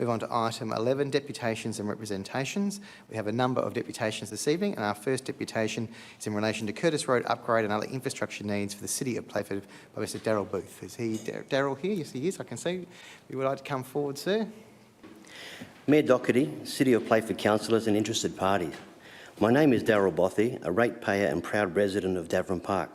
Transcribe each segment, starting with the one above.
Move on to item 11, deputations and representations. We have a number of deputations this evening, and our first deputation is in relation to Curtis Road upgrade and other infrastructure needs for the City of Playford by Mr Darryl Bothe. Is he Darryl here? Yes, he is. I can see. You would like to come forward, sir? Mayor Doherty, City of Playford councillors and interested parties. My name is Darryl Bothe, a ratepayer and proud resident of Davern Park.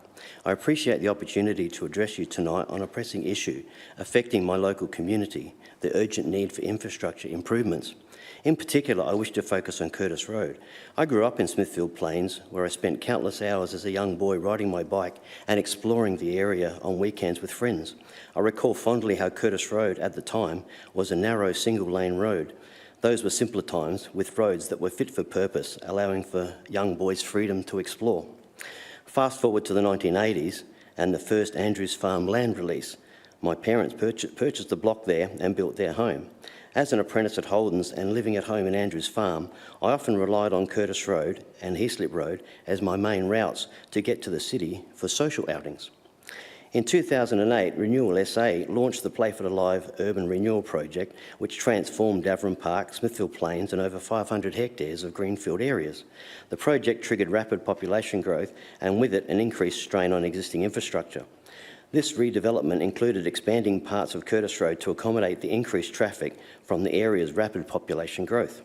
I appreciate the opportunity to address you tonight on a pressing issue affecting my local community, the urgent need for infrastructure improvements. In particular, I wish to focus on Curtis Road. I grew up in Smithfield Plains, where I spent countless hours as a young boy riding my bike and exploring the area on weekends with friends. I recall fondly how Curtis Road at the time was a narrow single-lane road. Those were simpler times, with roads that were fit for purpose, allowing for young boys freedom to explore. Fast forward to the 1980s and the first Andrews Farm land release. My parents purchased a block there and built their home. As an apprentice at Holden's and living at home in Andrews Farm, I often relied on Curtis Road and Heaslip Road as my main routes to get to the city for social outings. In 2008, Renewal SA launched the Playford Alive Urban Renewal Project, which transformed Davern Park, Smithfield Plains and over 500 hectares of greenfield areas. The project triggered rapid population growth and with it an increased strain on existing infrastructure. This redevelopment included expanding parts of Curtis Road to accommodate the increased traffic from the area's rapid population growth.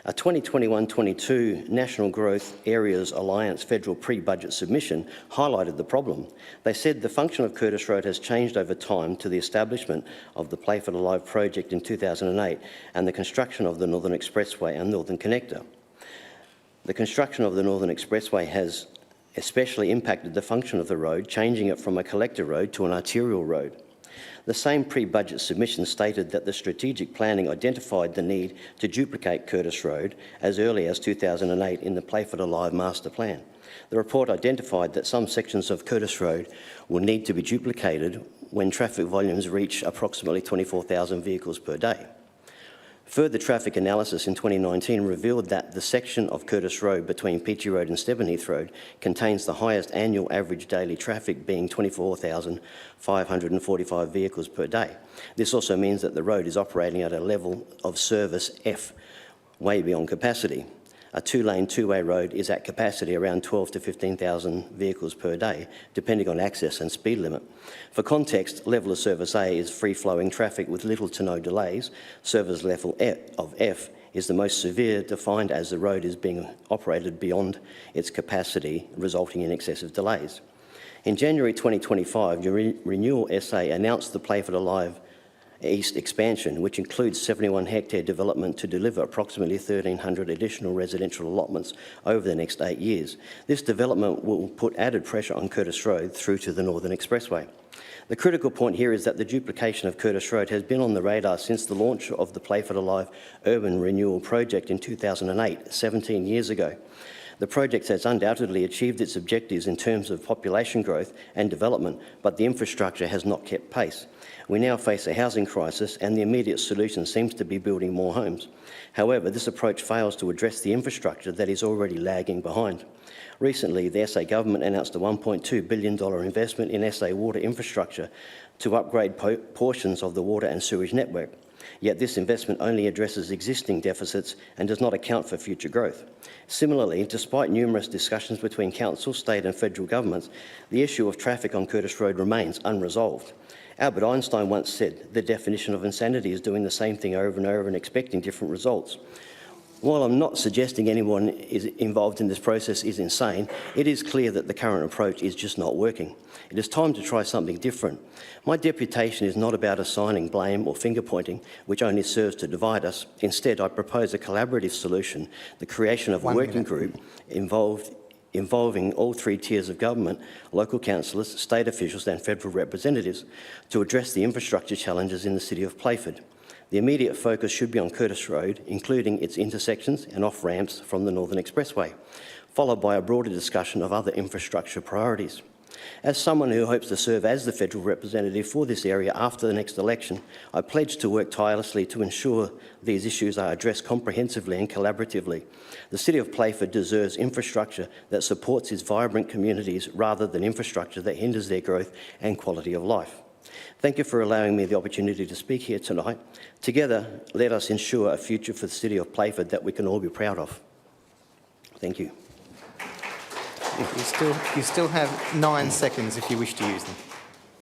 A 2021-22 National Growth Areas Alliance federal pre-budget submission highlighted the problem. They said the function of Curtis Road has changed over time to the establishment of the Playford Alive project in 2008 and the construction of the Northern Expressway and Northern Connector. The construction of the Northern Expressway has especially impacted the function of the road, changing it from a collector road to an arterial road. The same pre-budget submission stated that the strategic planning identified the need to duplicate Curtis Road as early as 2008 in the Playford Alive Master Plan. The report identified that some sections of Curtis Road will need to be duplicated when traffic volumes reach approximately 24,000 vehicles per day. Further traffic analysis in 2019 revealed that the section of Curtis Road between Peachy Road and Stevenheath Road contains the highest annual average daily traffic, being 24,545 vehicles per day. This also means that the road is operating at a level of service F, way beyond capacity. A two-lane, two-way road is at capacity around 12 to 15,000 vehicles per day, depending on access and speed limit. For context, level of service A is free-flowing traffic with little to no delays. Service level of F is the most severe, defined as the road is being operated beyond its capacity, resulting in excessive delays. In January 2025, Renewal SA announced the Playford Alive East expansion, which includes 71 hectare development to deliver approximately 1,300 additional residential allotments over the next 8 years. This development will put added pressure on Curtis Road through to the Northern Expressway. The critical point here is that the duplication of Curtis Road has been on the radar since the launch of the Playford Alive Urban Renewal Project in 2008, 17 years ago. The project has undoubtedly achieved its objectives in terms of population growth and development, but the infrastructure has not kept pace. We now face a housing crisis and the immediate solution seems to be building more homes. However, this approach fails to address the infrastructure that is already lagging behind. Recently, the SA government announced a $1.2 billion investment in SA water infrastructure to upgrade portions of the water and sewage network. Yet this investment only addresses existing deficits and does not account for future growth. Similarly, despite numerous discussions between council, state and federal governments, the issue of traffic on Curtis Road remains unresolved. Albert Einstein once said, "The definition of insanity is doing the same thing over and over and expecting different results." While I'm not suggesting anyone is involved in this process is insane, it is clear that the current approach is just not working. It is time to try something different. My deputation is not about assigning blame or finger-pointing, which only serves to divide us. Instead, I propose a collaborative solution, the creation of a working group involving all three tiers of government, local councillors, state officials and federal representatives to address the infrastructure challenges in the City of Playford. The immediate focus should be on Curtis Road, including its intersections and off-ramps from the Northern Expressway, followed by a broader discussion of other infrastructure priorities. As someone who hopes to serve as the federal representative for this area after the next election, I pledge to work tirelessly to ensure these issues are addressed comprehensively and collaboratively. The City of Playford deserves infrastructure that supports its vibrant communities rather than infrastructure that hinders their growth and quality of life. Thank you for allowing me the opportunity to speak here tonight. Together, let us ensure a future for the City of Playford that we can all be proud of. Thank you. You still have 9 seconds if you wish to use them.